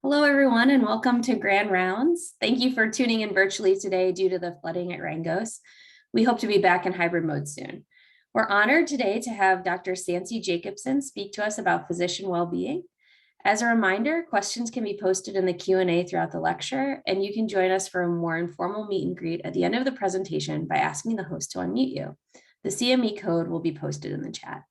Hello, everyone, and welcome to Grand Rounds. Thank you for tuning in virtually today due to the flooding at Rangos. We hope to be back in hybrid mode soon. We're honored today to have Dr. Sansea Jacobson speak to us about physician well-being. As a reminder, questions can be posted in the Q&A throughout the lecture, and you can join us for a more informal meet and greet at the end of the presentation by asking the host to unmute you. The CME code will be posted in the chat.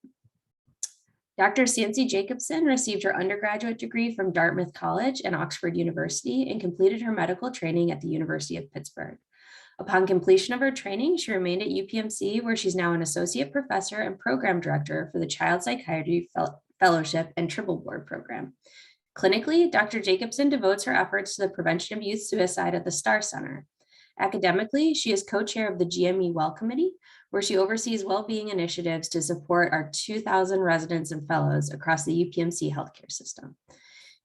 Dr. Sansea Jacobson received her undergraduate degree from Dartmouth College and Oxford University and completed her medical training at the University of Pittsburgh. Upon completion of her training, she remained at UPMC, where she's now an associate professor and program director for the Child Psychiatry Fellowship and Triple Board program. Clinically, Dr. Jacobson devotes her efforts to the prevention of youth suicide at the Star Center. Academically, she is co-chair of the GME Well Committee, where she oversees well-being initiatives to support our 2,000 residents and fellows across the UPMC healthcare system.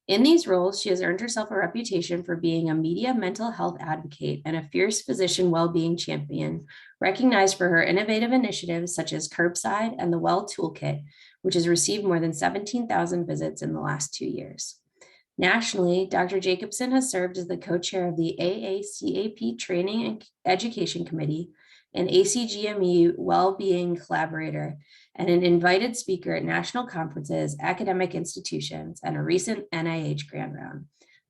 In these roles, she has earned herself a reputation for being a media mental health advocate and a fierce physician well-being champion, recognized for her innovative initiatives such as Curbside and the Well Toolkit, which has received more than 17,000 visits in the last 2 years. Nationally, Dr. Jacobson has served as the co-chair of the AACAP Training and Education Committee, an ACGME well-being collaborator, and an invited speaker at national conferences, academic institutions, and a recent NIH Grand Round.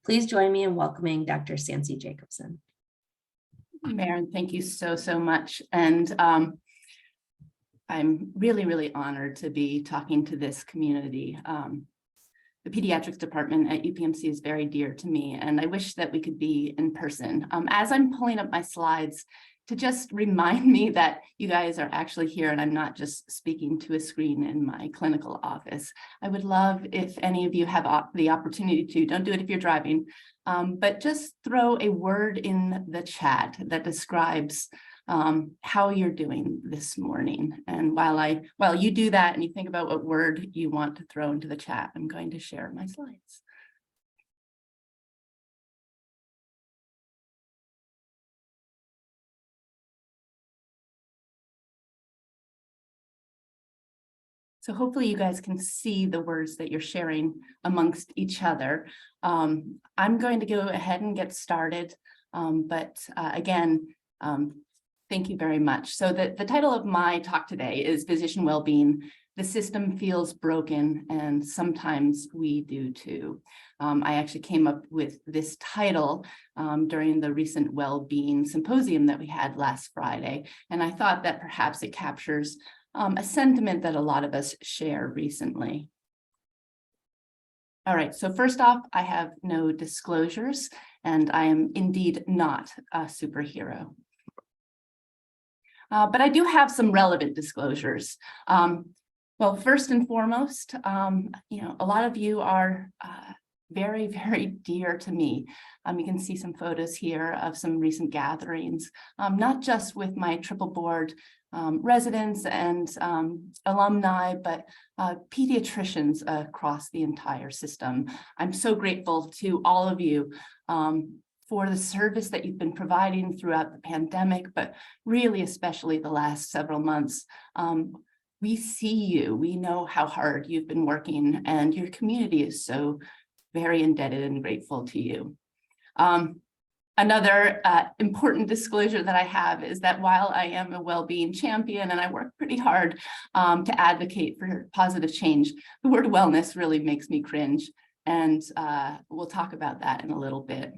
Please join me in welcoming Dr. Sansea Jacobson. Maren, thank you so much. And I'm really honored to be talking to this community. The pediatrics department at UPMC is very dear to me, and I wish that we could be in person. As I'm pulling up my slides, to just remind me that you guys are actually here and I'm not just speaking to a screen in my clinical office. I would love if any of you have the opportunity to, don't do it if you're driving, but just throw a word in the chat that describes how you're doing this morning. And while you do that and you think about what word you want to throw into the chat, I'm going to share my slides. So hopefully you guys can see the words that you're sharing amongst each other. I'm going to go ahead and get started, again, thank you very much. So the title of my talk today is Physician Wellbeing. The system feels broken, and sometimes we do too. I actually came up with this title during the recent Wellbeing Symposium that we had last Friday, and I thought that perhaps it captures a sentiment that a lot of us share recently. All right, so first off, I have no disclosures, and I am indeed not a superhero. But I do have some relevant disclosures. Well, first and foremost, a lot of you are very dear to me. You can see some photos here of some recent gatherings, not just with my triple board residents and alumni, but pediatricians across the entire system. I'm so grateful to all of you for the service that you've been providing throughout the pandemic, but really especially the last several months. We see you, we know how hard you've been working, and your community is so very indebted and grateful to you. Another important disclosure that I have is that while I am a well-being champion and I work pretty hard to advocate for positive change, the word wellness really makes me cringe, and we'll talk about that in a little bit.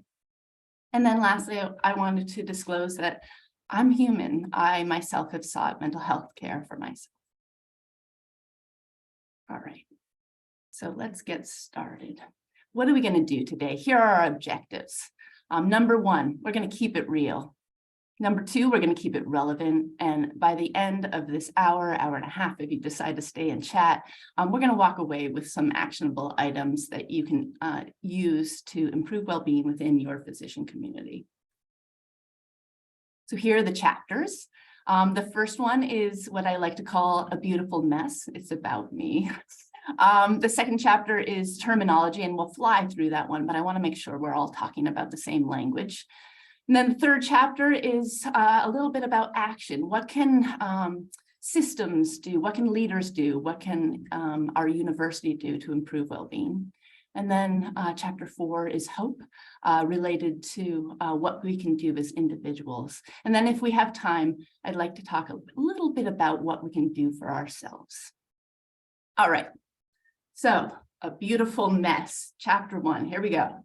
And then lastly, I wanted to disclose that I'm human. I myself have sought mental health care for myself. All right, so let's get started. What are we going to do today? Here are our objectives. Number one, we're going to keep it real. Number two, we're going to keep it relevant. And by the end of this hour and a half, if you decide to stay and chat, we're going to walk away with some actionable items that you can use to improve well-being within your physician community. So here are the chapters. The first one is what I like to call a beautiful mess. It's about me. The second chapter is terminology, and we'll fly through that one, but I want to make sure we're all talking about the same language. And then the third chapter is a little bit about action. What can systems do? What can leaders do? What can our university do to improve well-being? And then chapter 4 is hope, related to what we can do as individuals. And then if we have time, I'd like to talk a little bit about what we can do for ourselves. All right, so a beautiful mess, chapter 1, here we go.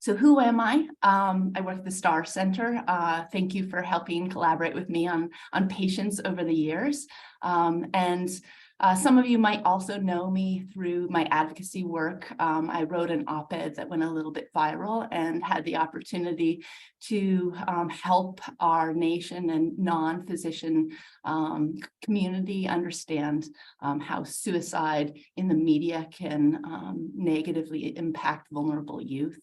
So who am I? I work at the Star Center. Thank you for helping collaborate with me on patients over the years. Some of you might also know me through my advocacy work. I wrote an op-ed that went a little bit viral and had the opportunity to help our nation and non-physician community understand how suicide in the media can negatively impact vulnerable youth.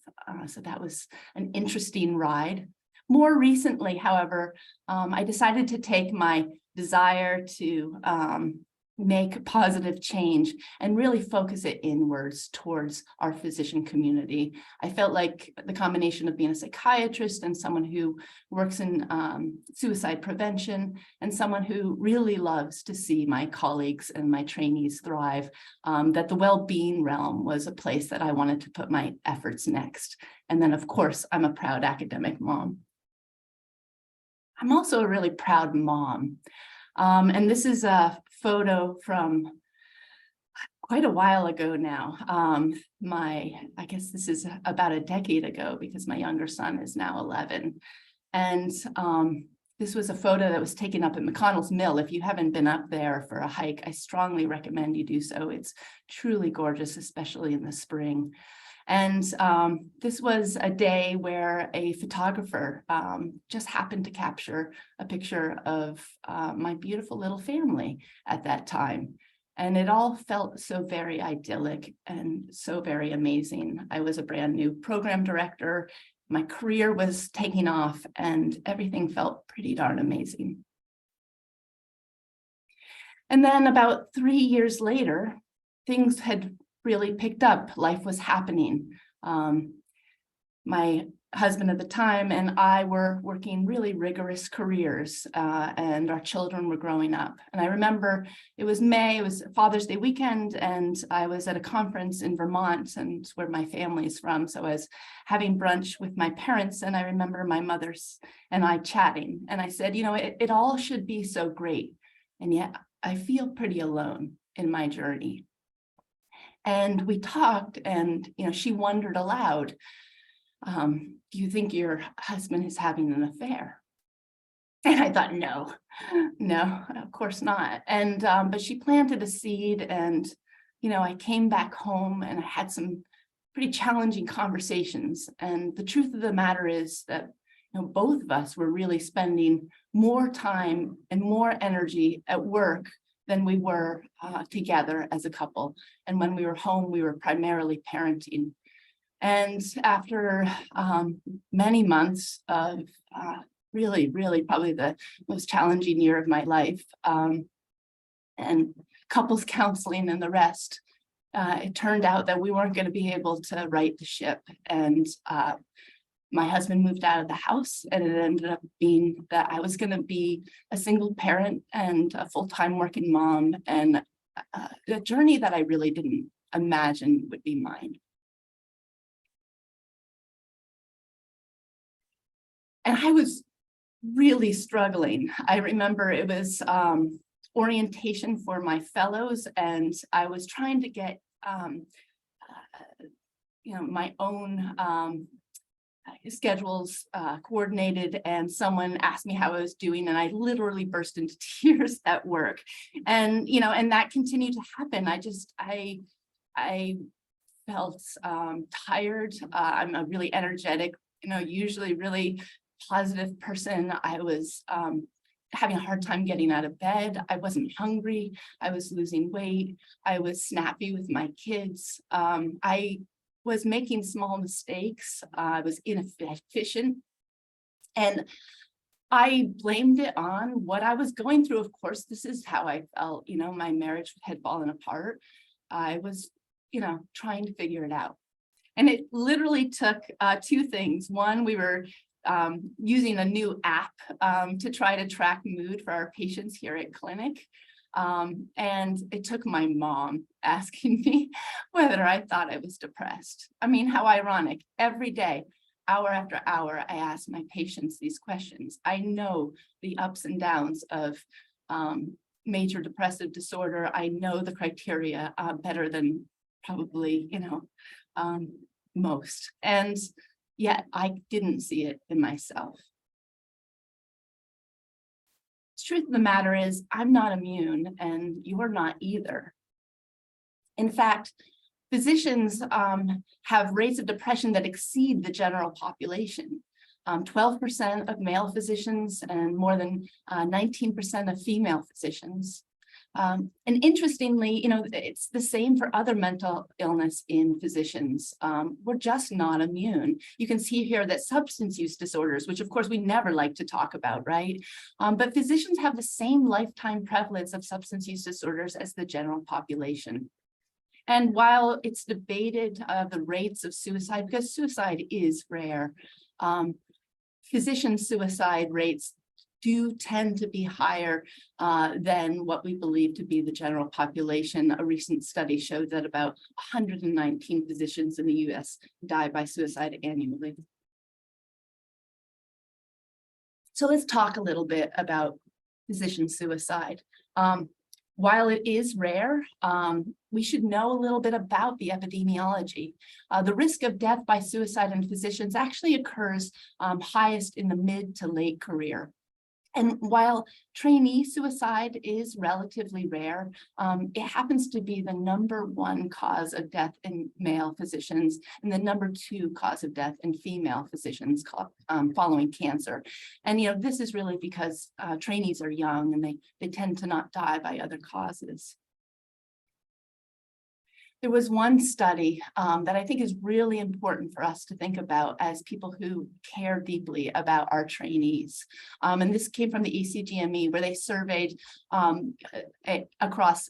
So that was an interesting ride. More recently, however, I decided to take my desire to make positive change and really focus it inwards towards our physician community. I felt like the combination of being a psychiatrist and someone who works in suicide prevention and someone who really loves to see my colleagues and my trainees thrive, that the well-being realm was a place that I wanted to put my efforts next. And then, of course, I'm a proud academic mom. I'm also a really proud mom. And this is a photo from quite a while ago now. I guess this is about a decade ago because my younger son is now 11. And this was a photo that was taken up at McConnell's Mill. If you haven't been up there for a hike, I strongly recommend you do so. It's truly gorgeous, especially in the spring. And this was a day where a photographer just happened to capture a picture of my beautiful little family at that time. And it all felt so very idyllic and so very amazing. I was a brand new program director. My career was taking off and everything felt pretty darn amazing. And then about 3 years later, things had really picked up. Life was happening. My husband at the time and I were working really rigorous careers, and our children were growing up. And I remember it was May, it was Father's Day weekend, and I was at a conference in Vermont, and it's where my family's from. So I was having brunch with my parents, and I remember my mother and I chatting. And I said, you know, it all should be so great. And yet I feel pretty alone in my journey. And we talked, and she wondered aloud, do you think your husband is having an affair? And I thought, no, of course not. And but she planted a seed, and I came back home and I had some pretty challenging conversations. And the truth of the matter is that both of us were really spending more time and more energy at work than we were together as a couple. And when we were home, we were primarily parenting. And after many months of really probably the most challenging year of my life, and couples counseling and the rest, it turned out that we weren't going to be able to right the ship. And my husband moved out of the house, and it ended up being that I was going to be a single parent and a full-time working mom, and a journey that I really didn't imagine would be mine. And I was really struggling. I remember it was orientation for my fellows, and I was trying to get my own schedules coordinated, and someone asked me how I was doing, and I literally burst into tears at work. And and that continued to happen. I felt tired. I'm a really energetic, usually really positive person. I was having a hard time getting out of bed. I wasn't hungry. I was losing weight. I was snappy with my kids. I was making small mistakes. I was inefficient. And I blamed it on what I was going through. Of course, this is how I felt. My marriage had fallen apart. I was, trying to figure it out. And it literally took two things. One, we were using a new app to try to track mood for our patients here at clinic. And it took my mom asking me whether I thought I was depressed. I mean, how ironic. Every day, hour after hour, I ask my patients these questions. I know the ups and downs of major depressive disorder. I know the criteria better than probably, most. And yet I didn't see it in myself. The truth of the matter is, I'm not immune, and you're not either. In fact, physicians have rates of depression that exceed the general population. 12% of male physicians and more than 19% of female physicians. And interestingly, it's the same for other mental illness in physicians. We're just not immune. You can see here that substance use disorders, which of course we never like to talk about, right? But physicians have the same lifetime prevalence of substance use disorders as the general population. And while it's debated the rates of suicide, because suicide is rare, physician suicide rates do tend to be higher than what we believe to be the general population. A recent study showed that about 119 physicians in the US die by suicide annually. So let's talk a little bit about physician suicide. While it is rare, we should know a little bit about the epidemiology. The risk of death by suicide in physicians actually occurs highest in the mid to late career. And while trainee suicide is relatively rare, it happens to be the #1 cause of death in male physicians and the #2 cause of death in female physicians following cancer. And this is really because trainees are young and they tend to not die by other causes. There was one study that I think is really important for us to think about as people who care deeply about our trainees. And this came from the ECGME, where they surveyed across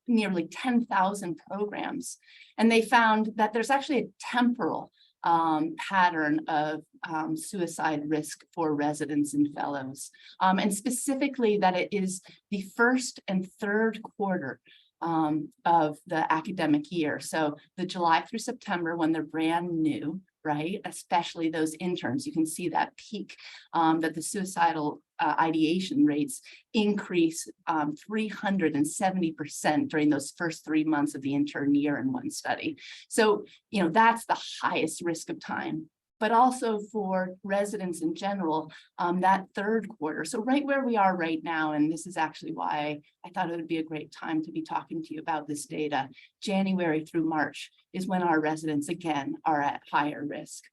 nearly 10,000 programs. And they found that there's actually a temporal pattern of suicide risk for residents and fellows. And specifically that it is the first and third quarter of the academic year. So the July through September, when they're brand new, right? Especially those interns, you can see that peak that the suicidal ideation rates increase 370% during those first 3 months of the intern year in one study. So, that's the highest risk of time. But also for residents in general, that third quarter. So right where we are right now, and this is actually why I thought it would be a great time to be talking to you about this data, January through March is when our residents, again, are at higher risk.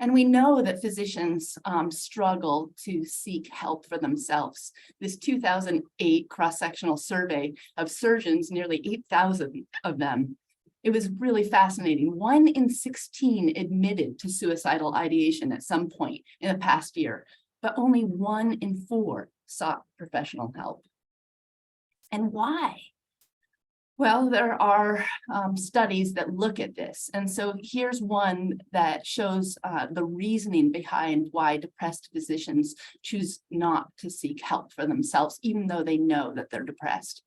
And we know that physicians struggle to seek help for themselves. This 2008 cross-sectional survey of surgeons, nearly 8,000 of them, it was really fascinating. 1 in 16 admitted to suicidal ideation at some point in the past year, but only 1 in 4 sought professional help. And why? Well, there are studies that look at this. And so here's one that shows the reasoning behind why depressed physicians choose not to seek help for themselves, even though they know that they're depressed.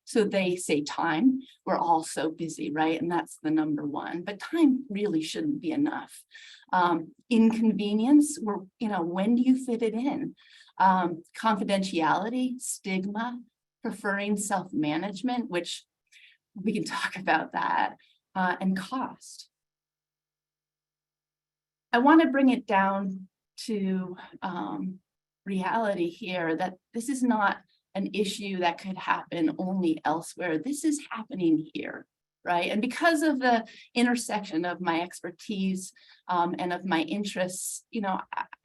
So they say time. We're all so busy, right? And that's the #1. But time really shouldn't be enough. Inconvenience, when do you fit it in? Confidentiality, stigma, preferring self-management, which we can talk about that, and cost. I want to bring it down to reality here that this is not an issue that could happen only elsewhere. This is happening here, right? And because of the intersection of my expertise and of my interests,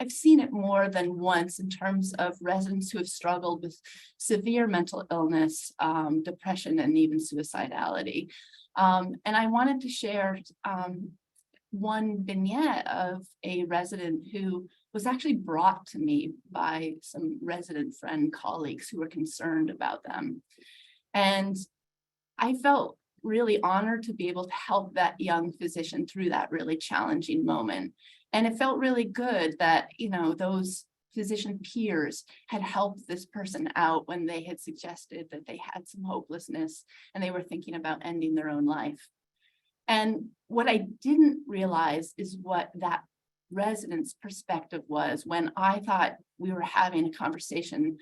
I've seen it more than once in terms of residents who have struggled with severe mental illness, depression, and even suicidality. And I wanted to share one vignette of a resident who was actually brought to me by some resident friend colleagues who were concerned about them. And I felt really honored to be able to help that young physician through that really challenging moment. And it felt really good that, those physician peers had helped this person out when they had suggested that they had some hopelessness and they were thinking about ending their own life. And what I didn't realize is what that resident's perspective was when I thought we were having a conversation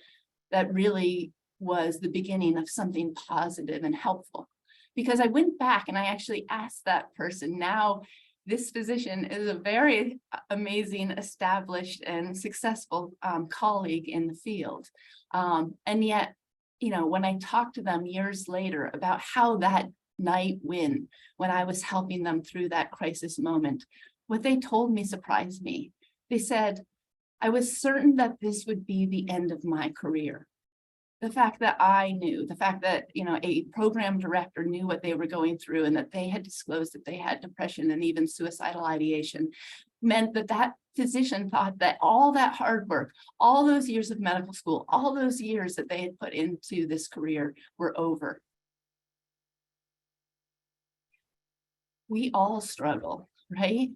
that really was the beginning of something positive and helpful. Because I went back and I actually asked that person. Now, this physician is a very amazing, established, and successful colleague in the field. And yet, you know, when I talked to them years later about how that night when I was helping them through that crisis moment, what they told me surprised me. They said, I was certain that this would be the end of my career. The fact that I knew, the fact that, you know, a program director knew what they were going through and that they had disclosed that they had depression and even suicidal ideation meant that that physician thought that all that hard work, all those years of medical school, all those years that they had put into this career were over. We all struggle, right?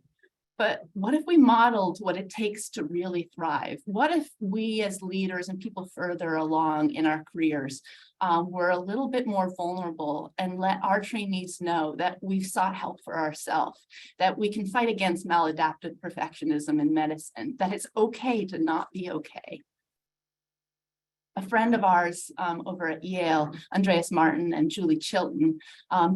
But what if we modeled what it takes to really thrive? What if we as leaders and people further along in our careers were a little bit more vulnerable and let our trainees know that we've sought help for ourselves, that we can fight against maladaptive perfectionism in medicine, that it's okay to not be okay. A friend of ours over at Yale, Andreas Martin and Julie Chilton,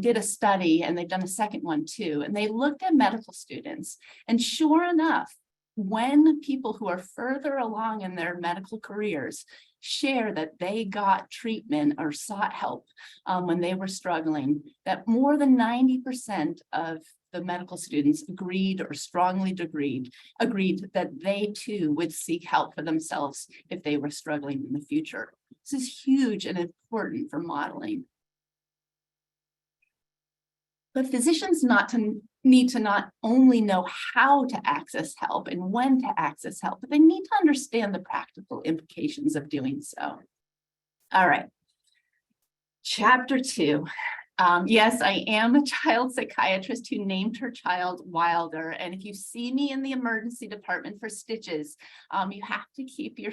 did a study, and they've done a second one too, and they looked at medical students. And sure enough, when people who are further along in their medical careers share that they got treatment or sought help when they were struggling, that more than 90% of the medical students agreed or strongly agreed that they too would seek help for themselves if they were struggling in the future. This is huge and important for modeling. But physicians need to not only know how to access help and when to access help, but they need to understand the practical implications of doing so. All right. Chapter 2. Yes, I am a child psychiatrist who named her child Wilder. And if you see me in the emergency department for stitches, you have to keep your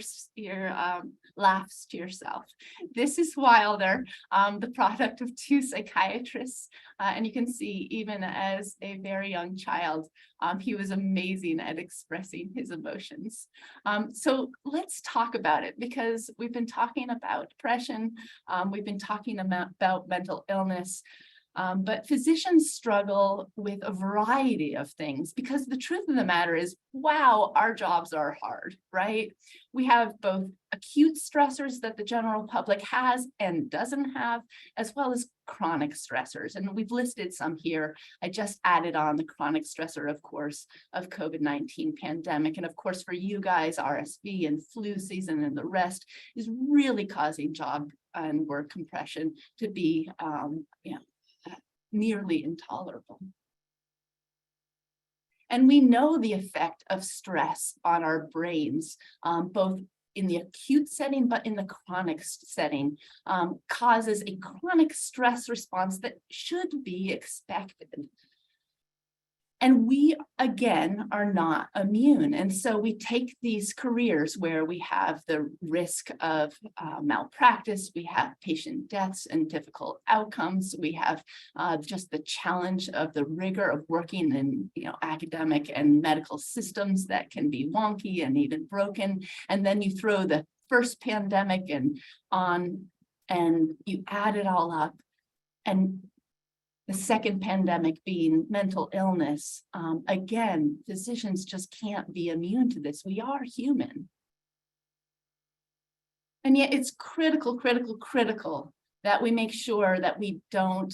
laughs to yourself. This is Wilder, the product of 2 psychiatrists. And you can see, even as a very young child, he was amazing at expressing his emotions. So let's talk about it, because we've been talking about depression, we've been talking about mental illness, but physicians struggle with a variety of things, because the truth of the matter is, wow, our jobs are hard, right? We have both acute stressors that the general public has and doesn't have, as well as chronic stressors. And we've listed some here. I just added on the chronic stressor, of course, of COVID-19 pandemic. And of course, for you guys, RSV and flu season and the rest is really causing job and work compression to be nearly intolerable. And we know the effect of stress on our brains, both in the acute setting, but in the chronic setting, causes a chronic stress response that should be expected. And we, again, are not immune. And so we take these careers where we have the risk of malpractice, we have patient deaths and difficult outcomes, we have just the challenge of the rigor of working in academic and medical systems that can be wonky and even broken. And then you throw the first pandemic and you add it all up. And the second pandemic being mental illness, again, physicians just can't be immune to this. We are human. And yet it's critical that we make sure that we don't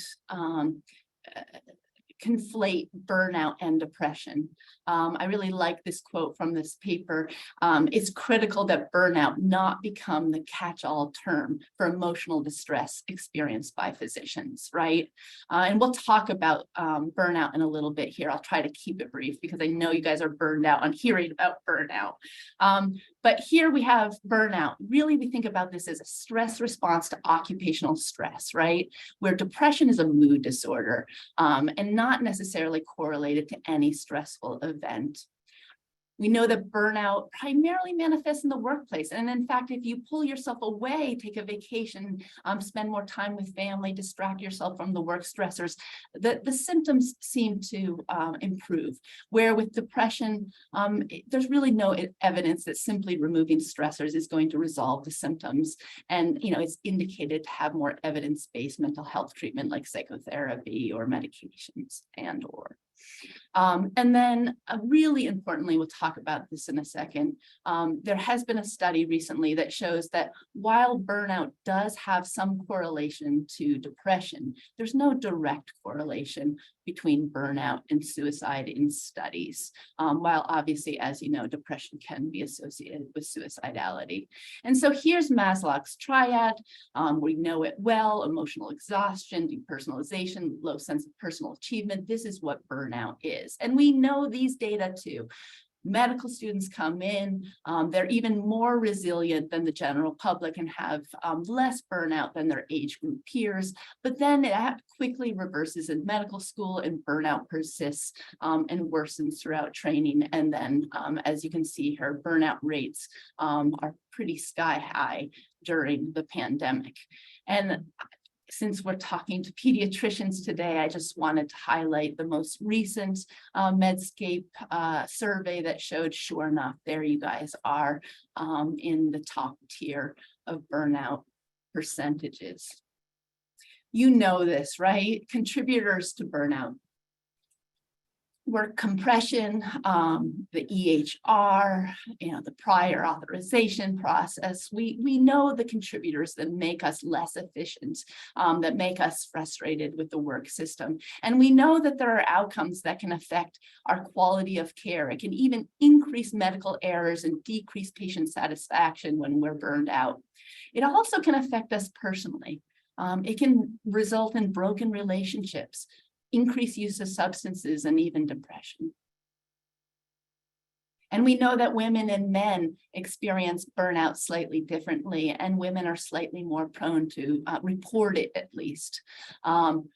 conflate burnout and depression. I really like this quote from this paper. It's critical that burnout not become the catch-all term for emotional distress experienced by physicians, right? And we'll talk about burnout in a little bit here. I'll try to keep it brief because I know you guys are burned out on hearing about burnout. But here we have burnout. Really, we think about this as a stress response to occupational stress, right? Where depression is a mood disorder and not necessarily correlated to any stressful event. We know that burnout primarily manifests in the workplace. And in fact, if you pull yourself away, take a vacation, spend more time with family, distract yourself from the work stressors, the symptoms seem to improve. Where with depression, there's really no evidence that simply removing stressors is going to resolve the symptoms. And, it's indicated to have more evidence-based mental health treatment like psychotherapy or medications and then really importantly, we'll talk about this in a second. There has been a study recently that shows that while burnout does have some correlation to depression, there's no direct correlation between burnout and suicide in studies. While obviously, as you know, depression can be associated with suicidality. And so here's Maslow's triad. We know it well: emotional exhaustion, depersonalization, low sense of personal achievement. This is what burnout is. And we know these data too. Medical students come in, they're even more resilient than the general public and have less burnout than their age group peers, but then it quickly reverses in medical school and burnout persists and worsens throughout training. And then as you can see here, burnout rates are pretty sky high during the pandemic. And since we're talking to pediatricians today, I just wanted to highlight the most recent Medscape survey that showed, sure enough, there you guys are in the top tier of burnout percentages. You know this, right? Contributors to burnout: work compression, the EHR, the prior authorization process. We know the contributors that make us less efficient, that make us frustrated with the work system. And we know that there are outcomes that can affect our quality of care. It can even increase medical errors and decrease patient satisfaction when we're burned out. It also can affect us personally. It can result in broken relationships, increased use of substances, and even depression. And we know that women and men experience burnout slightly differently, and women are slightly more prone to report it, at least.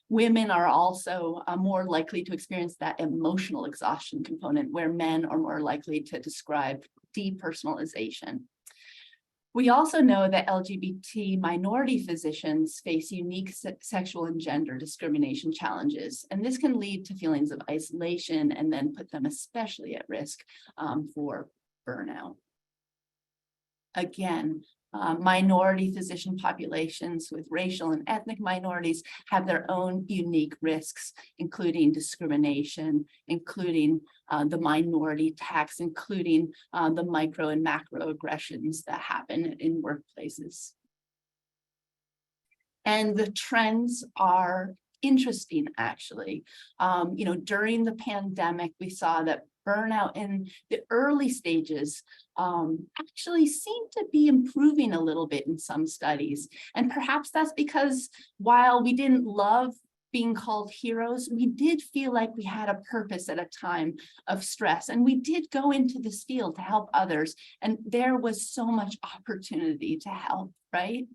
Women are also more likely to experience that emotional exhaustion component, where men are more likely to describe depersonalization. We also know that LGBT minority physicians face unique sexual and gender discrimination challenges, and this can lead to feelings of isolation and then put them especially at risk for burnout. Again, minority physician populations with racial and ethnic minorities have their own unique risks, including discrimination, including the minority tax, including the micro and macro aggressions that happen in workplaces. And the trends are interesting, actually. During the pandemic, we saw that burnout in the early stages actually seemed to be improving a little bit in some studies. And perhaps that's because while we didn't love being called heroes, we did feel like we had a purpose at a time of stress. And we did go into this field to help others. And there was so much opportunity to help, right?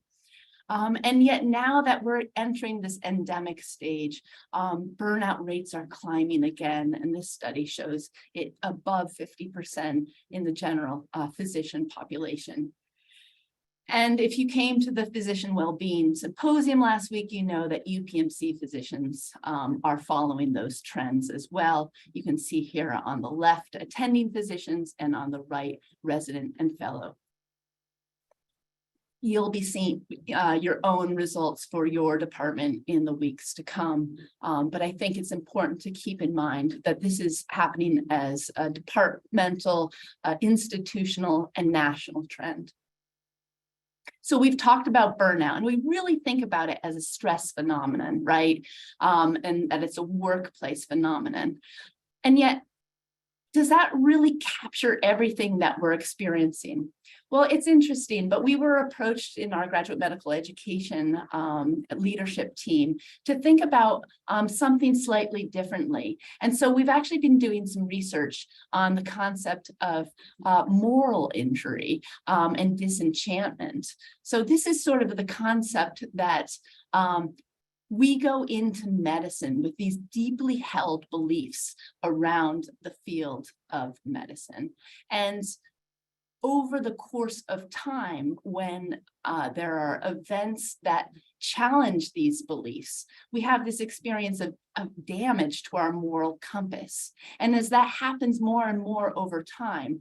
And yet now that we're entering this endemic stage, burnout rates are climbing again. And this study shows it above 50% in the general physician population. And if you came to the Physician Wellbeing Symposium last week, you know that UPMC physicians are following those trends as well. You can see here on the left, attending physicians, and on the right, resident and fellow. You'll be seeing your own results for your department in the weeks to come. But I think it's important to keep in mind that this is happening as a departmental, institutional, and national trend. So we've talked about burnout, and we really think about it as a stress phenomenon, right? And that it's a workplace phenomenon. And yet, does that really capture everything that we're experiencing? Well, it's interesting, but we were approached in our graduate medical education leadership team to think about something slightly differently. And so we've actually been doing some research on the concept of moral injury and disenchantment. So this is sort of the concept that We go into medicine with these deeply held beliefs around the field of medicine. And over the course of time, when there are events that challenge these beliefs, we have this experience of damage to our moral compass. And as that happens more and more over time,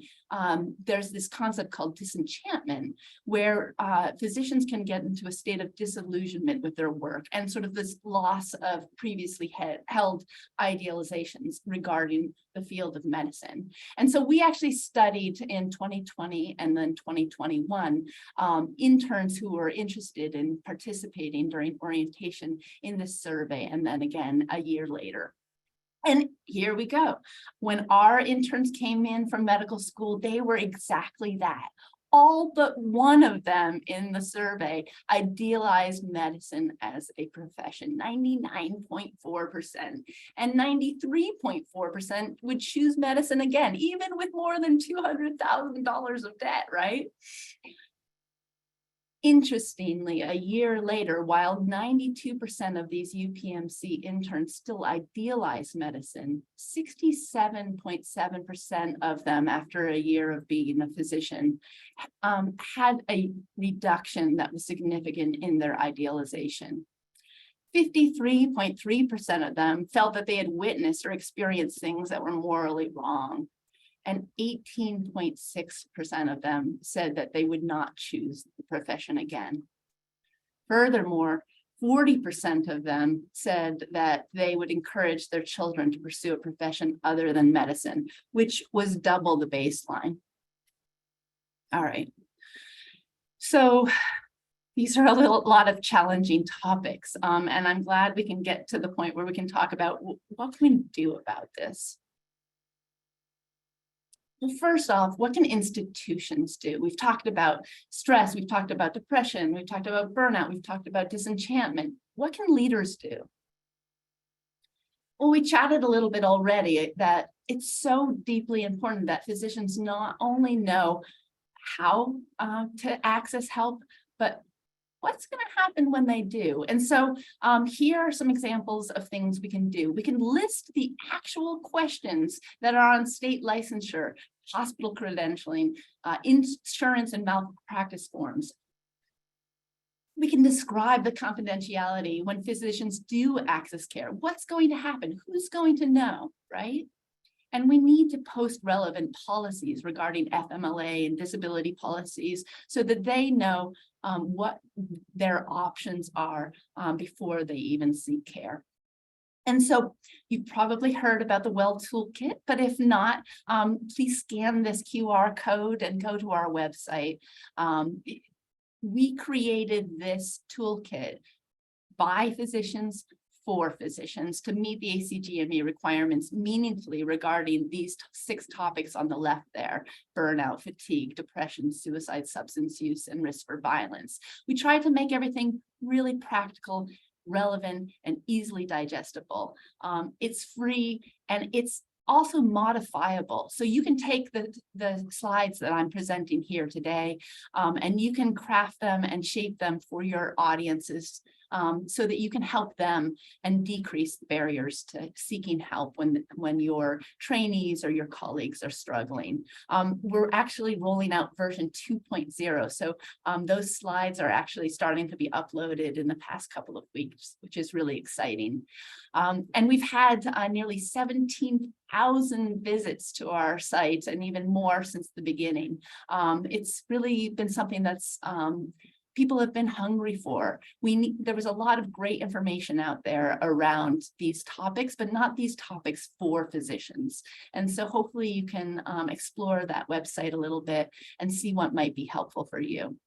there's this concept called disenchantment, where physicians can get into a state of disillusionment with their work and sort of this loss of previously held idealizations regarding the field of medicine. And so we actually studied in 2020 and then 2021 interns who were interested in participating during orientation in this survey, and then again a year later. And here we go. When our interns came in from medical school, they were exactly that. All but one of them in the survey idealized medicine as a profession, 99.4%, and 93.4% would choose medicine again, even with more than $200,000 of debt, right? Interestingly, a year later, while 92% of these UPMC interns still idealize medicine, 67.7% of them, after a year of being a physician, had a reduction that was significant in their idealization. 53.3% of them felt that they had witnessed or experienced things that were morally wrong. And 18.6% of them said that they would not choose the profession again. Furthermore, 40% of them said that they would encourage their children to pursue a profession other than medicine, which was double the baseline. All right. So these are a lot of challenging topics, and I'm glad we can get to the point where we can talk about what can we do about this. Well, first off, what can institutions do? We've talked about stress, we've talked about depression, we've talked about burnout, we've talked about disenchantment. What can leaders do? Well, we chatted a little bit already that it's so deeply important that physicians not only know how to access help, but what's going to happen when they do. And so here are some examples of things we can do. We can list the actual questions that are on state licensure, hospital credentialing, insurance and malpractice forms. We can describe the confidentiality when physicians do access care. What's going to happen? Who's going to know, right? And we need to post relevant policies regarding FMLA and disability policies so that they know what their options are before they even seek care. And so you've probably heard about the Well Toolkit, but if not, please scan this QR code and go to our website. We created this toolkit by physicians for physicians to meet the ACGME requirements meaningfully regarding these 6 topics on the left there: burnout, fatigue, depression, suicide, substance use, and risk for violence. We tried to make everything really practical, relevant, and easily digestible. It's free and it's also modifiable. So you can take the slides that I'm presenting here today and you can craft them and shape them for your audiences so that you can help them and decrease the barriers to seeking help when your trainees or your colleagues are struggling. We're actually rolling out version 2.0. So those slides are actually starting to be uploaded in the past couple of weeks, which is really exciting. And we've had nearly 17,000 visits to our site and even more since the beginning. It's really been something that's people have been hungry for. There was a lot of great information out there around these topics, but not these topics for physicians. And so hopefully you can explore that website a little bit and see what might be helpful for you.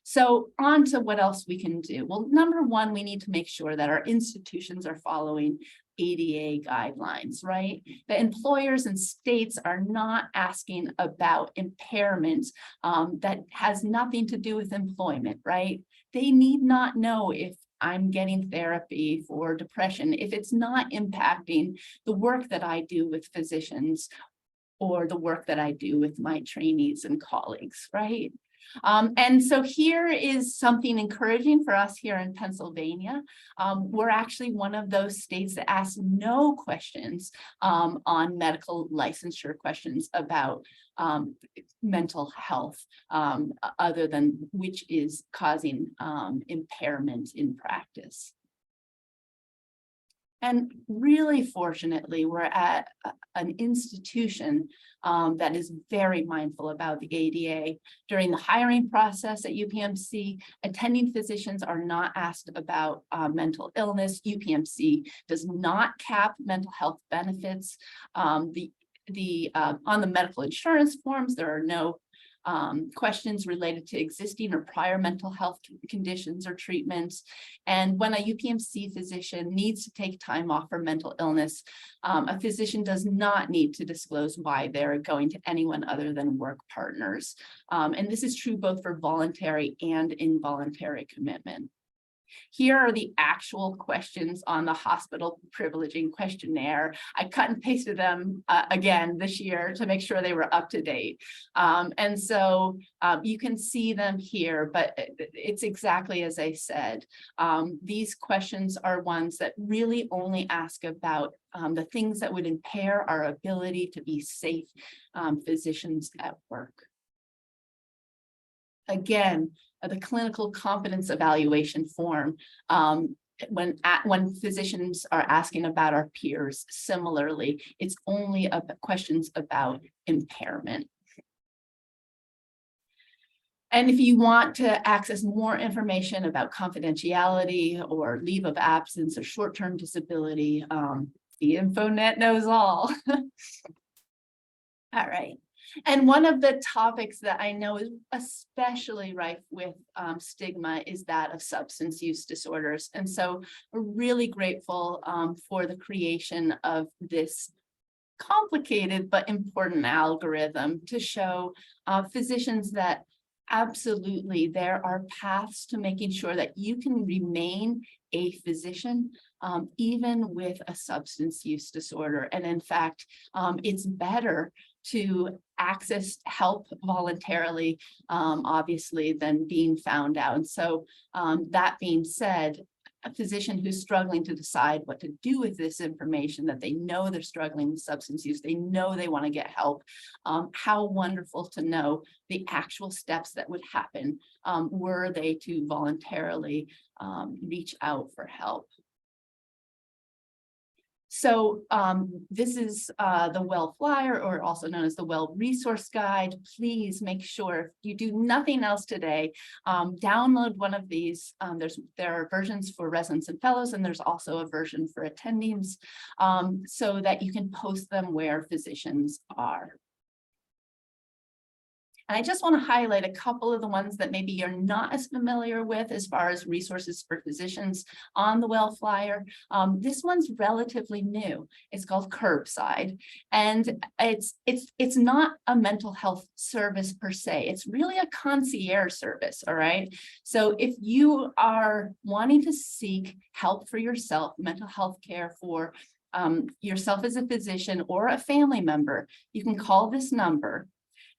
So on to what else we can do. Well, number one, we need to make sure that our institutions are following ADA guidelines, right? The employers and states are not asking about impairment that has nothing to do with employment, right? They need not know if I'm getting therapy for depression if it's not impacting the work that I do with physicians or the work that I do with my trainees and colleagues, right? And so here is something encouraging for us here in Pennsylvania. We're actually one of those states that asks no questions on medical licensure questions about mental health, other than which is causing impairment in practice. And really, fortunately, we're at an institution that is very mindful about the ADA. During the hiring process at UPMC, attending physicians are not asked about mental illness. UPMC does not cap mental health benefits. On the medical insurance forms, there are no questions related to existing or prior mental health conditions or treatments. And when a UPMC physician needs to take time off for mental illness, a physician does not need to disclose why they're going to anyone other than work partners. And this is true both for voluntary and involuntary commitment. Here are the actual questions on the hospital privileging questionnaire. I cut and pasted them again this year to make sure they were up to date. And so you can see them here, but it's exactly as I said. These questions are ones that really only ask about the things that would impair our ability to be safe physicians at work. Again, the clinical competence evaluation form, when physicians are asking about our peers, similarly, it's only questions about impairment. And if you want to access more information about confidentiality or leave of absence or short-term disability, the InfoNet knows all. All right. And one of the topics that I know is especially rife with stigma is that of substance use disorders. And so we're really grateful for the creation of this complicated but important algorithm to show physicians that absolutely there are paths to making sure that you can remain a physician even with a substance use disorder. And in fact, it's better to access help voluntarily, obviously, than being found out. And so that being said, a physician who's struggling to decide what to do with this information, that they know they're struggling with substance use, they know they want to get help, how wonderful to know the actual steps that would happen were they to voluntarily reach out for help. So this is the WELL flyer, or also known as the WELL resource guide. Please make sure, if you do nothing else today, download one of these. There are versions for residents and fellows, and there's also a version for attendings, so that you can post them where physicians are. And I just want to highlight a couple of the ones that maybe you're not as familiar with as far as resources for physicians on the WELL flyer. This one's relatively new. It's called Curbside, and it's not a mental health service per se. It's really a concierge service, all right? So if you are wanting to seek help for yourself, mental health care for yourself as a physician or a family member, you can call this number,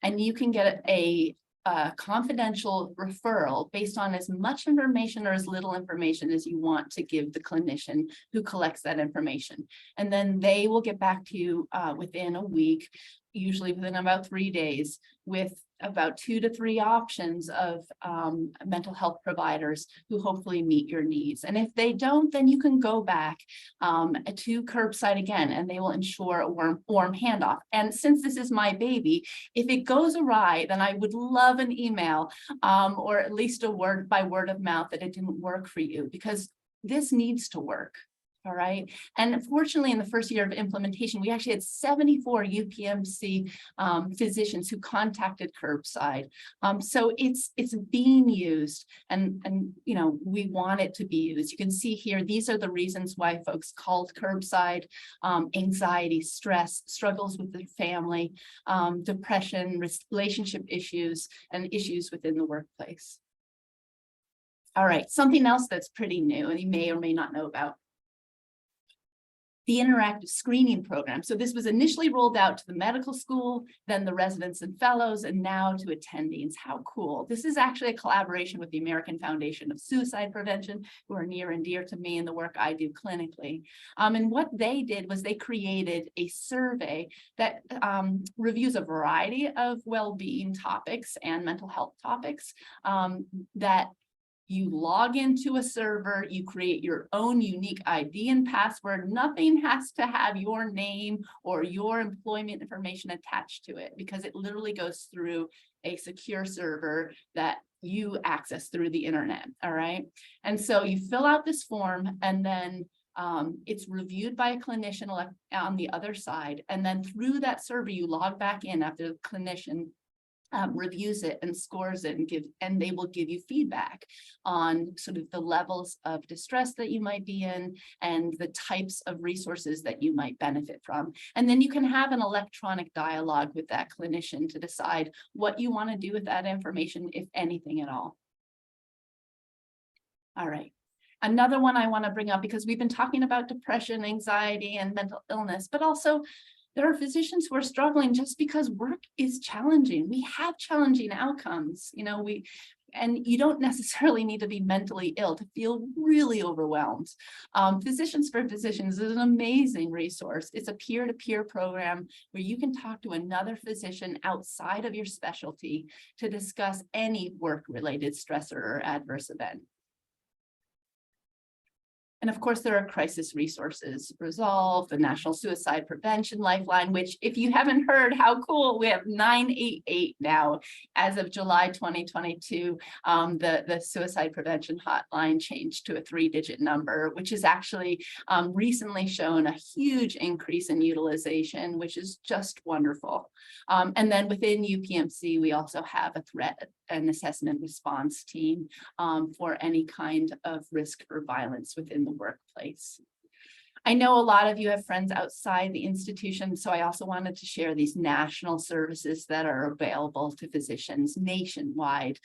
and you can get a confidential referral based on as much information or as little information as you want to give the clinician who collects that information. And then they will get back to you within a week, usually within about 3 days, with about 2 to 3 options of mental health providers who hopefully meet your needs. And if they don't, then you can go back to Curbside again, and they will ensure a warm handoff. And since this is my baby, if it goes awry, then I would love an email or at least a word by word of mouth that it didn't work for you, because this needs to work. All right. And fortunately, in the first year of implementation, we actually had 74 UPMC physicians who contacted Curbside. So it's being used, and you know, we want it to be used. You can see here, these are the reasons why folks called Curbside: anxiety, stress, struggles with their family, depression, relationship issues, and issues within the workplace. All right, something else that's pretty new and you may or may not know about. the interactive screening program. So this was initially rolled out to the medical school, then the residents and fellows, and now to attendings. How cool. This is actually a collaboration with the American Foundation of Suicide Prevention, who are near and dear to me in the work I do clinically. And what they did was they created a survey that reviews a variety of well-being topics and mental health topics that you log into a server, you create your own unique ID and password. Nothing has to have your name or your employment information attached to it, because it literally goes through a secure server that you access through the internet. All right. And so you fill out this form, and then it's reviewed by a clinician on the other side. And then through that server, you log back in after the clinician reviews it and scores it, and they will give you feedback on sort of the levels of distress that you might be in and the types of resources that you might benefit from. And then you can have an electronic dialogue with that clinician to decide what you want to do with that information, if anything at all. All right. Another one I want to bring up, because we've been talking about depression, anxiety, and mental illness, but also there are physicians who are struggling just because work is challenging. We have challenging outcomes, and you don't necessarily need to be mentally ill to feel really overwhelmed. Physicians for Physicians is an amazing resource. It's a peer-to-peer program where you can talk to another physician outside of your specialty to discuss any work-related stressor or adverse event. And of course, there are crisis resources, Resolve, the National Suicide Prevention Lifeline, which, if you haven't heard, how cool, we have 988 now. As of July 2022, the suicide prevention hotline changed to a 3-digit number, which has actually recently shown a huge increase in utilization, which is just wonderful. And then within UPMC, we also have a threat and assessment response team for any kind of risk for violence within the workplace. I know a lot of you have friends outside the institution, so I also wanted to share these national services that are available to physicians nationwide,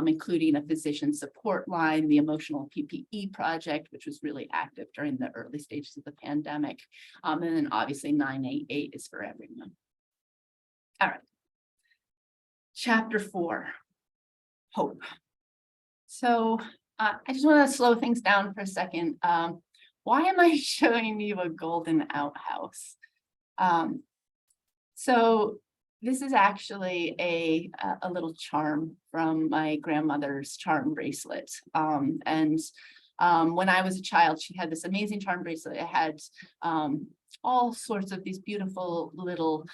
including a physician support line, the Emotional PPE Project, which was really active during the early stages of the pandemic, and then obviously 988 is for everyone. All right. Chapter 4. Hope. So I just want to slow things down for a second. Why am I showing you a golden outhouse? So this is actually a little charm from my grandmother's charm bracelet. When I was a child, she had this amazing charm bracelet. It had all sorts of these beautiful little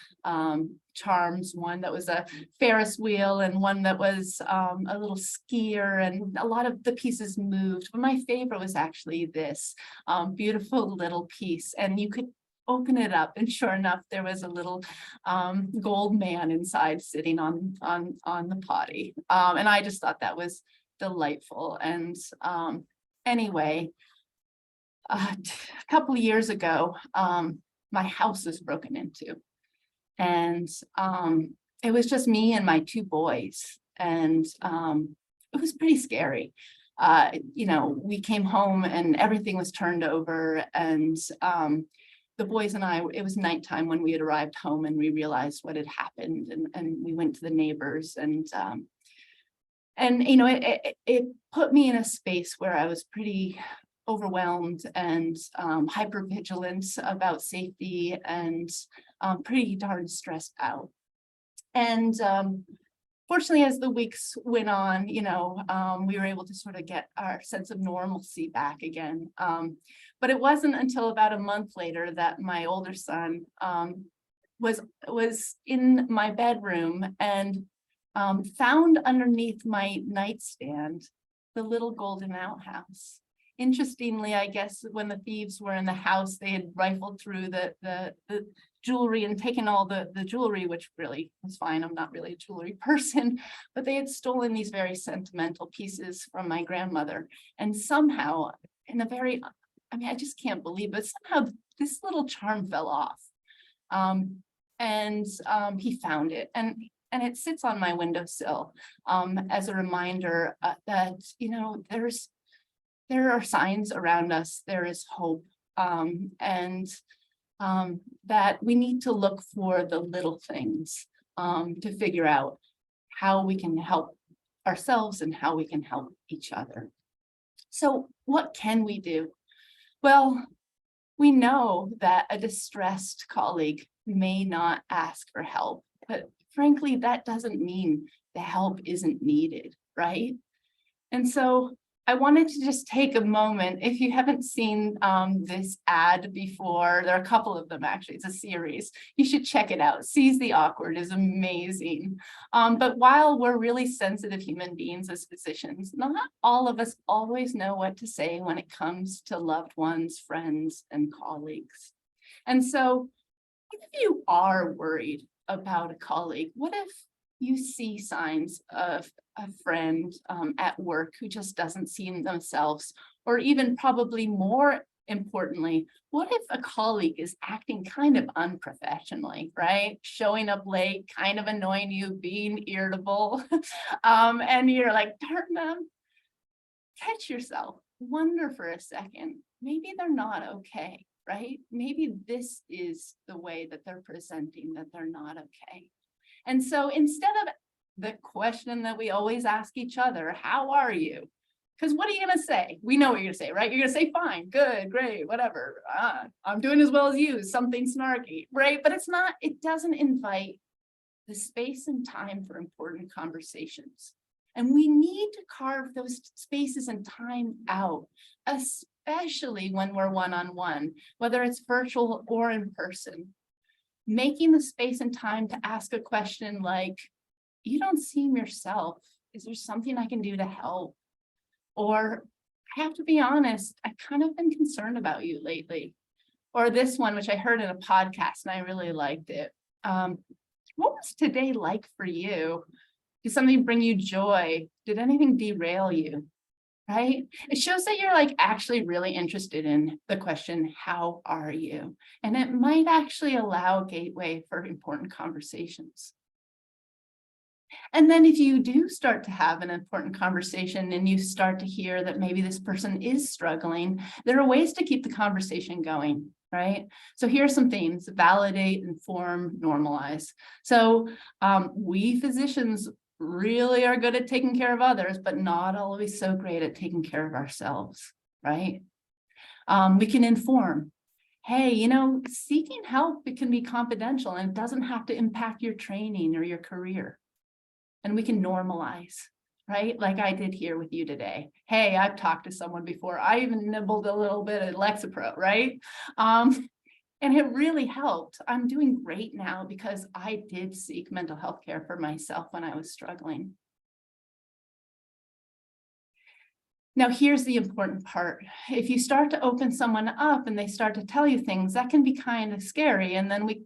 charms, one that was a Ferris wheel and one that was a little skier, and a lot of the pieces moved. But my favorite was actually this beautiful little piece, and you could open it up, and sure enough, there was a little gold man inside sitting on the potty. And I just thought that was delightful. And anyway, a couple of years ago, my house was broken into, and it was just me and my 2 boys, and it was pretty scary. We came home and everything was turned over, and the boys and I, it was nighttime when we had arrived home, and we realized what had happened, and we went to the neighbors, and it put me in a space where I was pretty overwhelmed and hypervigilant about safety, and pretty darn stressed out. And fortunately, as the weeks went on, we were able to sort of get our sense of normalcy back again. But it wasn't until about a month later that my older son was in my bedroom and found underneath my nightstand the little golden outhouse. Interestingly, I guess when the thieves were in the house, they had rifled through the jewelry and taken all the jewelry, which really was fine. I'm not really a jewelry person, but they had stolen these very sentimental pieces from my grandmother. And somehow, in a very, I just can't believe it, somehow this little charm fell off. He found it, and it sits on my windowsill as a reminder that, there are signs around us, there is hope. And that we need to look for the little things to figure out how we can help ourselves and how we can help each other. So what can we do? Well, we know that a distressed colleague may not ask for help, but frankly, that doesn't mean the help isn't needed, right? And so I wanted to just take a moment. If you haven't seen this ad before, there are a couple of them actually, it's a series. You should check it out. Seize the Awkward is amazing. But while we're really sensitive human beings as physicians, not all of us always know what to say when it comes to loved ones, friends, and colleagues. And so what if you are worried about a colleague? What if you see signs of a friend at work who just doesn't see themselves, or even probably more importantly, what if a colleague is acting kind of unprofessionally, right? Showing up late, kind of annoying you, being irritable, and you're like, darn them, catch yourself, wonder for a second, maybe they're not okay, right? Maybe this is the way that they're presenting that they're not okay. And so instead of the question that we always ask each other, how are you? Because what are you going to say? We know what you're going to say, right? You're going to say, fine, good, great, whatever. I'm doing as well as you, something snarky, right? But it doesn't invite the space and time for important conversations. And we need to carve those spaces and time out, especially when we're one-on-one, whether it's virtual or in person. Making the space and time to ask a question like, you don't seem yourself. Is there something I can do to help? Or I have to be honest, I've kind of been concerned about you lately. Or this one, which I heard in a podcast and I really liked it. What was today like for you? Did something bring you joy? Did anything derail you? Right? It shows that you're like actually really interested in the question, how are you? And it might actually allow a gateway for important conversations. And then if you do start to have an important conversation and you start to hear that maybe this person is struggling, there are ways to keep the conversation going, right? So here are some themes: validate, inform, normalize. So we physicians really are good at taking care of others, but not always so great at taking care of ourselves, right? We can inform. Hey, seeking help, it can be confidential and it doesn't have to impact your training or your career. And we can normalize, right? Like I did here with you today. Hey, I've talked to someone before. I even nibbled a little bit at Lexapro, right? And it really helped. I'm doing great now because I did seek mental health care for myself when I was struggling. Now, here's the important part. If you start to open someone up and they start to tell you things, that can be kind of scary. And then we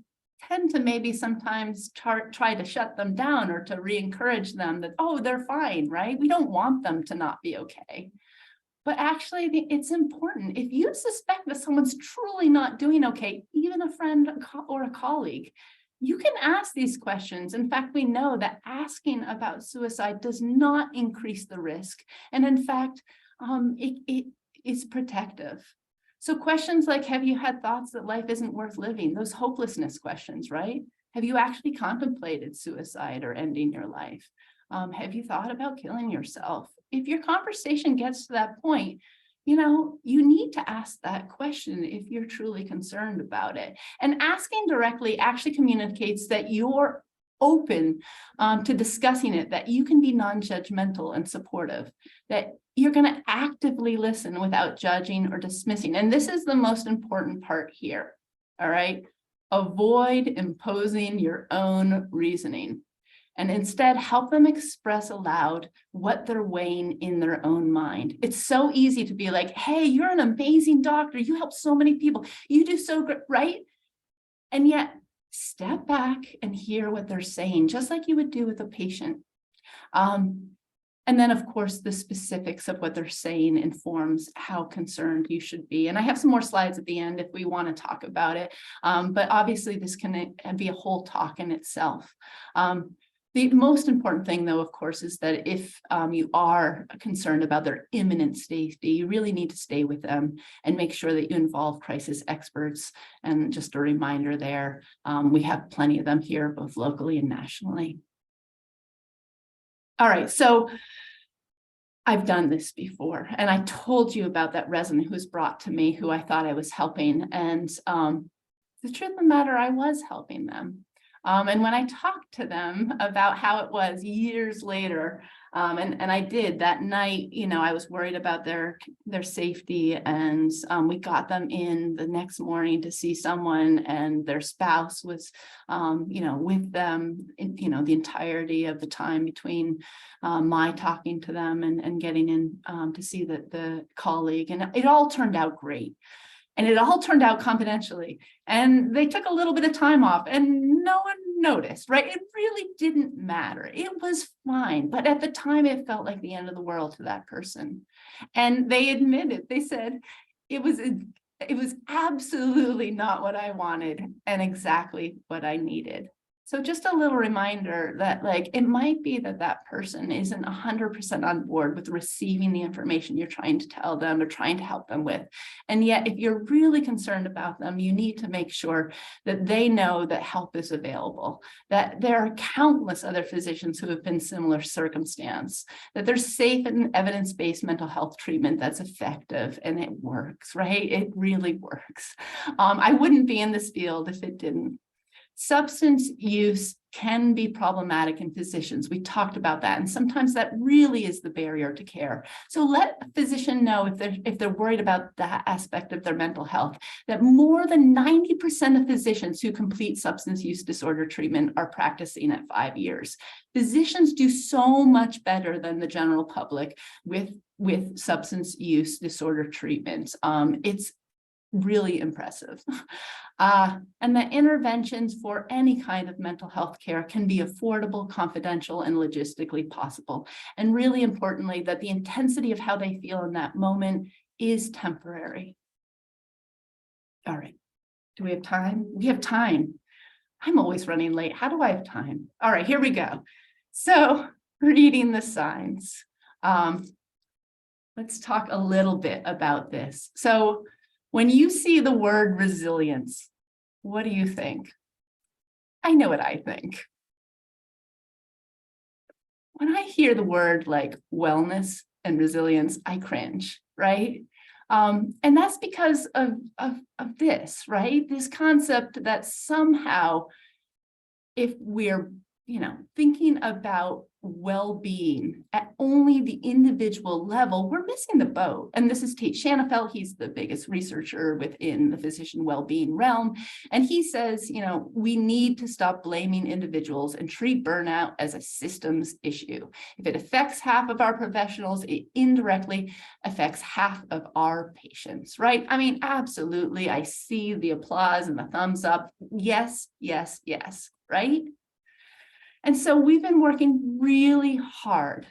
tend to maybe sometimes try to shut them down or to re-encourage them that, oh, they're fine, right? We don't want them to not be okay. But actually, it's important. If you suspect that someone's truly not doing okay, even a friend or a colleague, you can ask these questions. In fact, we know that asking about suicide does not increase the risk. And in fact, it is protective. So questions like, have you had thoughts that life isn't worth living? Those hopelessness questions, right? Have you actually contemplated suicide or ending your life? Have you thought about killing yourself? If your conversation gets to that point, you need to ask that question if you're truly concerned about it. And asking directly actually communicates that you're open to discussing it, that you can be non-judgmental and supportive, that you're going to actively listen without judging or dismissing. And this is the most important part here, all right? Avoid imposing your own reasoning. And instead help them express aloud what they're weighing in their own mind. It's so easy to be like, hey, you're an amazing doctor. You help so many people. You do so great, right? And yet step back and hear what they're saying, just like you would do with a patient. And then, of course, the specifics of what they're saying informs how concerned you should be. And I have some more slides at the end if we want to talk about it. But obviously, this can be a whole talk in itself. The most important thing, though, of course, is that if you are concerned about their imminent safety, you really need to stay with them and make sure that you involve crisis experts. And just a reminder there, we have plenty of them here, both locally and nationally. All right, so I've done this before, and I told you about that resident who was brought to me who I thought I was helping. And the truth of the matter, I was helping them. And when I talked to them about how it was years later, and I did that night, I was worried about their safety, and we got them in the next morning to see someone, and their spouse was, with them, the entirety of the time between my talking to them and getting in to see the colleague, and it all turned out great. And it all turned out confidentially. And they took a little bit of time off and no one noticed, right? It really didn't matter. It was fine. But at the time, it felt like the end of the world to that person. And they admitted, they said, it was absolutely not what I wanted and exactly what I needed. So just a little reminder that, like, it might be that that person isn't 100% on board with receiving the information you're trying to tell them or trying to help them with. And yet, if you're really concerned about them, you need to make sure that they know that help is available, that there are countless other physicians who have been similar circumstance, that there's safe and evidence-based mental health treatment that's effective and it works, right? It really works. I wouldn't be in this field if it didn't. Substance use can be problematic in physicians. We talked about that, and sometimes that really is the barrier to care. So let a physician know if they're worried about that aspect of their mental health, that more than 90% of physicians who complete substance use disorder treatment are practicing at 5 years. Physicians do so much better than the general public with substance use disorder treatment. It's really impressive. And the interventions for any kind of mental health care can be affordable, confidential, and logistically possible. And really importantly, that the intensity of how they feel in that moment is temporary. All right, do we have time? We have time. I'm always running late. How do I have time? All right, here we go. So reading the signs. Let's talk a little bit about this. So when you see the word resilience, what do you think? I know what I think. When I hear the word like wellness and resilience, I cringe, right? And that's because of this, right? This concept that somehow, if we're thinking about well-being at only the individual level, we're missing the boat. And this is Tate Shanafelt. He's the biggest researcher within the physician well-being realm. And he says, we need to stop blaming individuals and treat burnout as a systems issue. If it affects half of our professionals, it indirectly affects half of our patients, right? I mean, absolutely. I see the applause and the thumbs up. Yes, yes, yes, right? And so we've been working really hard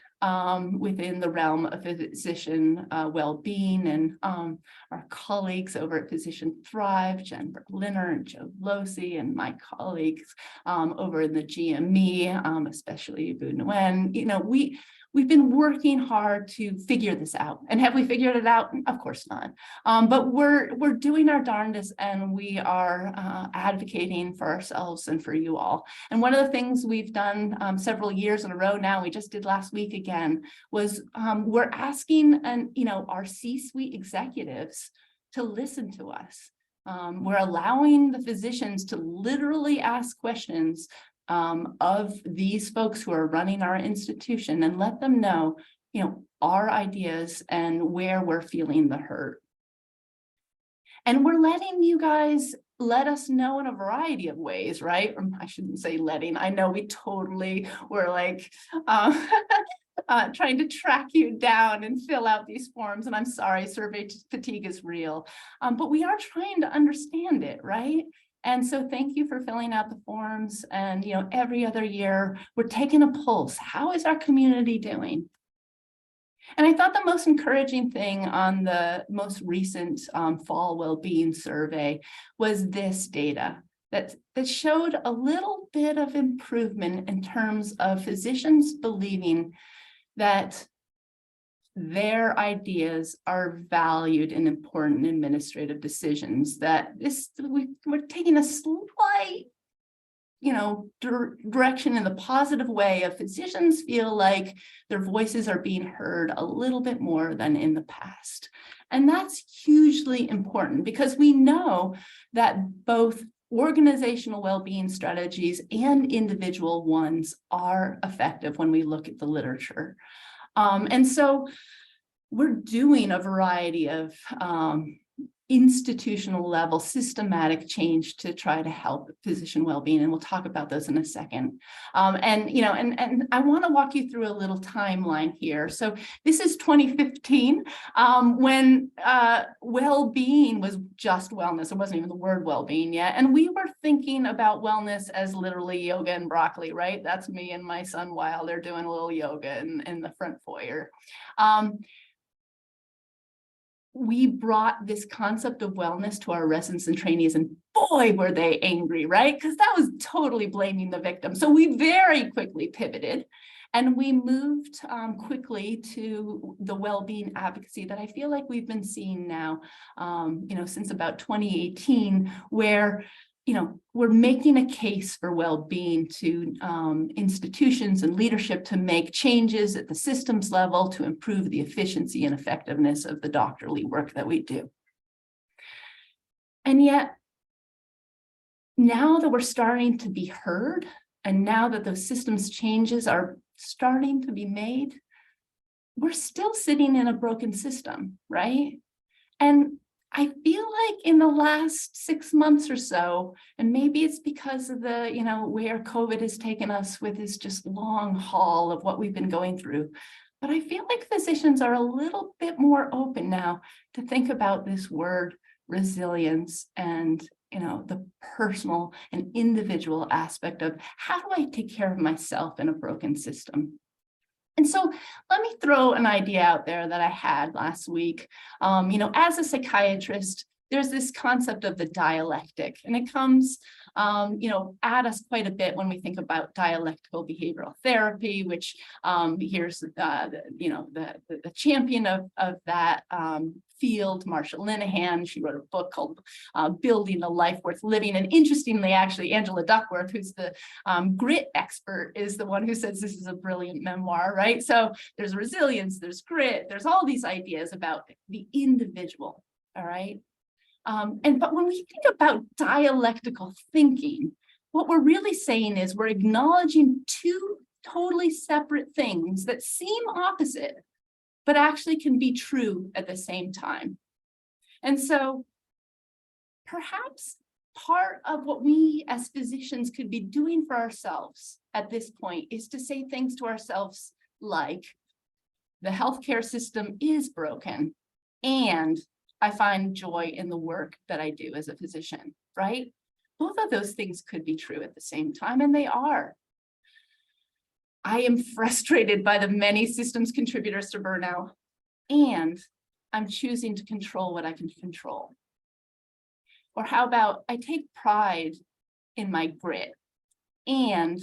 within the realm of physician well-being, and our colleagues over at Physician Thrive, Jen Berliner and Joe Losi, and my colleagues over in the GME, especially Vu Nguyen, we've been working hard to figure this out. And have we figured it out? Of course not. But we're doing our darndest, and we are advocating for ourselves and for you all. And one of the things we've done several years in a row now, we just did last week again, was we're asking our C-suite executives to listen to us. We're allowing the physicians to literally ask questions of these folks who are running our institution and let them know, our ideas and where we're feeling the hurt. And we're letting you guys let us know in a variety of ways, right? Or I shouldn't say letting. I know we totally were like trying to track you down and fill out these forms. And I'm sorry, survey fatigue is real, but we are trying to understand it, right? And so thank you for filling out the forms. And, every other year we're taking a pulse. How is our community doing? And I thought the most encouraging thing on the most recent fall well-being survey was this data. that showed a little bit of improvement in terms of physicians believing that their ideas are valued in important administrative decisions, that we're taking a slight, direction in the positive way of physicians feel like their voices are being heard a little bit more than in the past. And that's hugely important because we know that both organizational well-being strategies and individual ones are effective when we look at the literature. And so we're doing a variety of institutional level systematic change to try to help physician well-being, and we'll talk about those in a second. And I want to walk you through a little timeline here. So this is 2015, when well-being was just wellness. It wasn't even the word well-being yet, and we were thinking about wellness as literally yoga and broccoli, right? That's me and my son while they're doing a little yoga in the front foyer. We brought this concept of wellness to our residents and trainees, and boy, were they angry, right? Because that was totally blaming the victim. So we very quickly pivoted, and we moved quickly to the well-being advocacy that I feel like we've been seeing now, since about 2018, where we're making a case for well-being to institutions and leadership to make changes at the systems level to improve the efficiency and effectiveness of the doctorly work that we do. And yet, now that we're starting to be heard, and now that those systems changes are starting to be made, we're still sitting in a broken system, right? And I feel like in the last 6 months or so, and maybe it's because of the, where COVID has taken us with this just long haul of what we've been going through, but I feel like physicians are a little bit more open now to think about this word resilience and, the personal and individual aspect of how do I take care of myself in a broken system. And so let me throw an idea out there that I had last week. As a psychiatrist, there's this concept of the dialectic, and it comes, at us quite a bit when we think about dialectical behavioral therapy, which here's the champion of that field, Marsha Linehan. She wrote a book called Building a Life Worth Living. And interestingly, actually, Angela Duckworth, who's the grit expert, is the one who says this is a brilliant memoir, right? So there's resilience, there's grit, there's all these ideas about the individual, all right? But when we think about dialectical thinking, what we're really saying is we're acknowledging two totally separate things that seem opposite, but actually can be true at the same time. And so perhaps part of what we as physicians could be doing for ourselves at this point is to say things to ourselves like, the healthcare system is broken, and I find joy in the work that I do as a physician, right? Both of those things could be true at the same time, and they are. I am frustrated by the many systems contributors to burnout, and I'm choosing to control what I can control. Or how about I take pride in my grit, and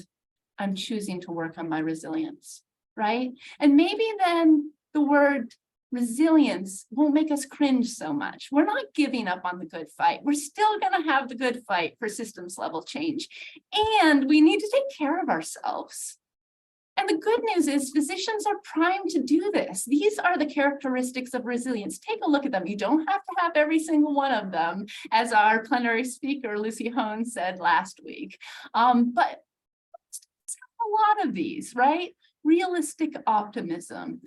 I'm choosing to work on my resilience, right? And maybe then the word resilience won't make us cringe so much. We're not giving up on the good fight. We're still going to have the good fight for systems level change. And we need to take care of ourselves. And the good news is physicians are primed to do this. These are the characteristics of resilience. take a look at them. You don't have to have every single one of them, as our plenary speaker, Lucy Hone, said last week. But a lot of these, right? Realistic optimism,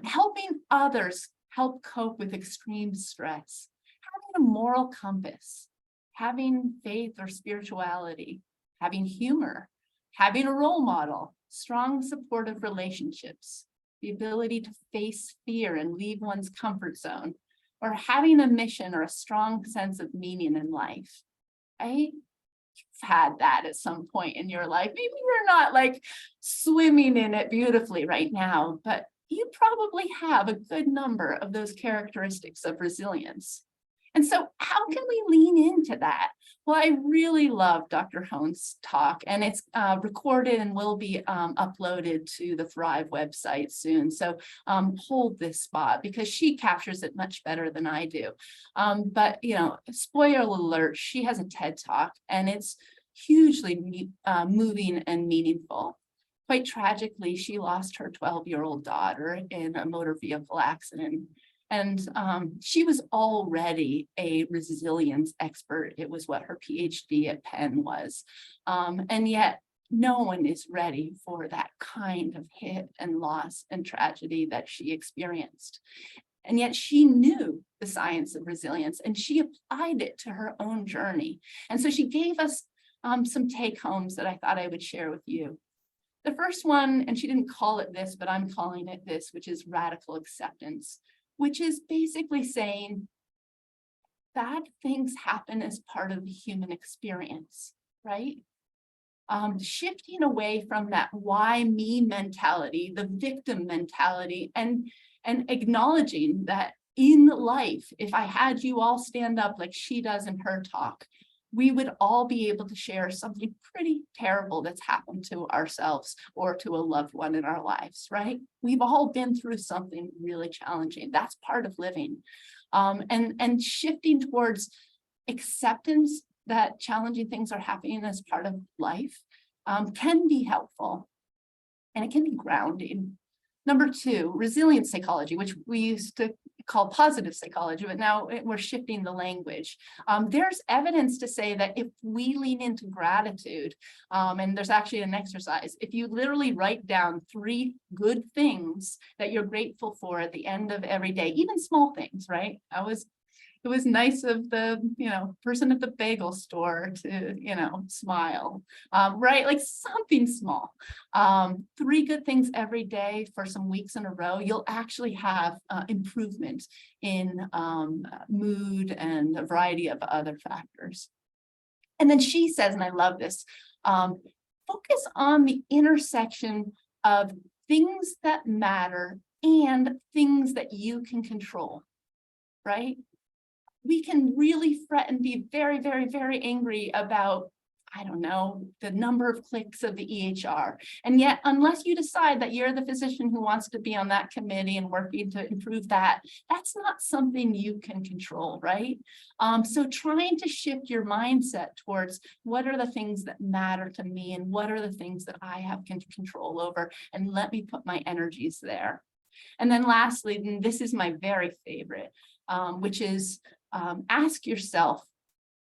helping others help cope with extreme stress, having a moral compass, having faith or spirituality, having humor, having a role model, strong supportive relationships, the ability to face fear and leave one's comfort zone, or having a mission or a strong sense of meaning in life, right? You've had that at some point in your life. Maybe you're not like swimming in it beautifully right now, but you probably have a good number of those characteristics of resilience. And so how can we lean into that? Well, I really love Dr. Hohn's talk, and it's recorded and will be uploaded to the Thrive website soon. So hold this spot because she captures it much better than I do. But, you know, spoiler alert, she has a TED Talk, and it's hugely moving and meaningful. Quite tragically, she lost her 12-year-old daughter in a motor vehicle accident. And she was already a resilience expert. It was what her PhD at Penn was. And yet no one is ready for that kind of hit and loss and tragedy that she experienced. And yet she knew the science of resilience and she applied it to her own journey. And so she gave us some take homes that I thought I would share with you. The first one, and she didn't call it this, but I'm calling it this, which is radical acceptance, which is basically saying bad things happen as part of the human experience, right? Shifting away from that why me mentality, the victim mentality, and acknowledging that in life, if I had you all stand up like she does in her talk, we would all be able to share something pretty terrible that's happened to ourselves or to a loved one in our lives, right? We've all been through something really challenging. That's part of living. And shifting towards acceptance that challenging things are happening as part of life can be helpful, and it can be grounding. Number two, resilience psychology, which we used to call positive psychology, but now we're shifting the language. There's evidence to say that if we lean into gratitude, and there's actually an exercise, if you literally write down 3 good things that you're grateful for at the end of every day, even small things, right? It was nice of the, person at the bagel store to, smile, right? Like something small. 3 good things every day for some weeks in a row, you'll actually have improvement in mood and a variety of other factors. And then she says, and I love this, focus on the intersection of things that matter and things that you can control, right? We can really fret and be very, very, very angry about, I don't know, the number of clicks of the EHR. And yet, unless you decide that you're the physician who wants to be on that committee and working to improve that, that's not something you can control, right? So trying to shift your mindset towards what are the things that matter to me and what are the things that I have control over, and let me put my energies there. And then lastly, and this is my very favorite, which is ask yourself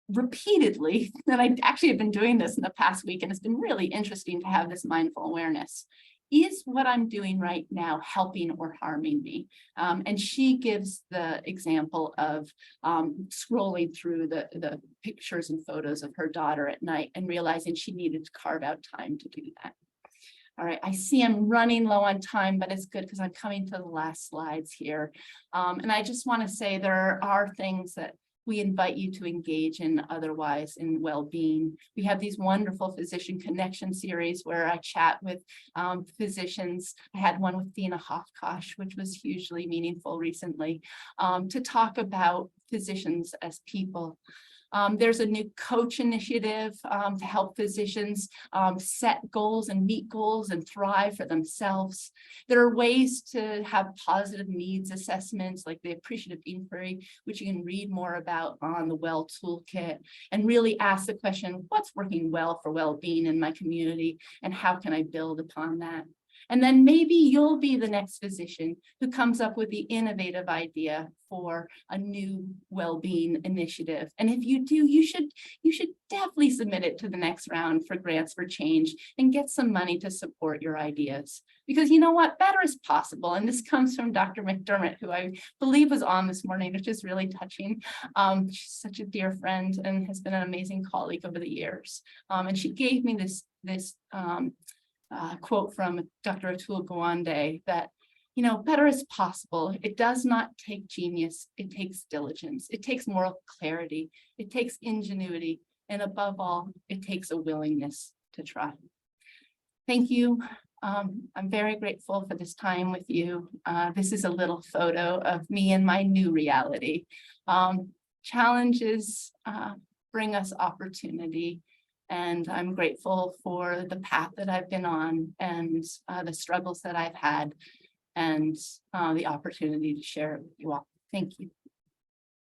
repeatedly, and I actually have been doing this in the past week, and it's been really interesting to have this mindful awareness. Is what I'm doing right now helping or harming me? And she gives the example of scrolling through the pictures and photos of her daughter at night and realizing she needed to carve out time to do that. All right, I see I'm running low on time, but it's good because I'm coming to the last slides here. And I just want to say there are things that we invite you to engage in otherwise in well-being. We have these wonderful physician connection series where I chat with physicians. I had one with Dina Hofkosh, which was hugely meaningful recently, to talk about physicians as people. There's a new coach initiative to help physicians set goals and meet goals and thrive for themselves. There are ways to have positive needs assessments like the appreciative inquiry, which you can read more about on the Well Toolkit, and really ask the question, what's working well for well-being in my community and how can I build upon that? And then maybe you'll be the next physician who comes up with the innovative idea for a new well-being initiative. And if you do, you should definitely submit it to the next round for Grants for Change and get some money to support your ideas. Because you know what? Better is possible. And this comes from Dr. McDermott, who I believe was on this morning, which is really touching. She's such a dear friend and has been an amazing colleague over the years. And she gave me this quote from Dr. Atul Gawande that, better is possible. It does not take genius. It takes diligence. It takes moral clarity. It takes ingenuity. And above all, it takes a willingness to try. Thank you. I'm very grateful for this time with you. This is a little photo of me in my new reality. challenges bring us opportunity. And I'm grateful for the path that I've been on and the struggles that I've had and the opportunity to share it with you all. Thank you.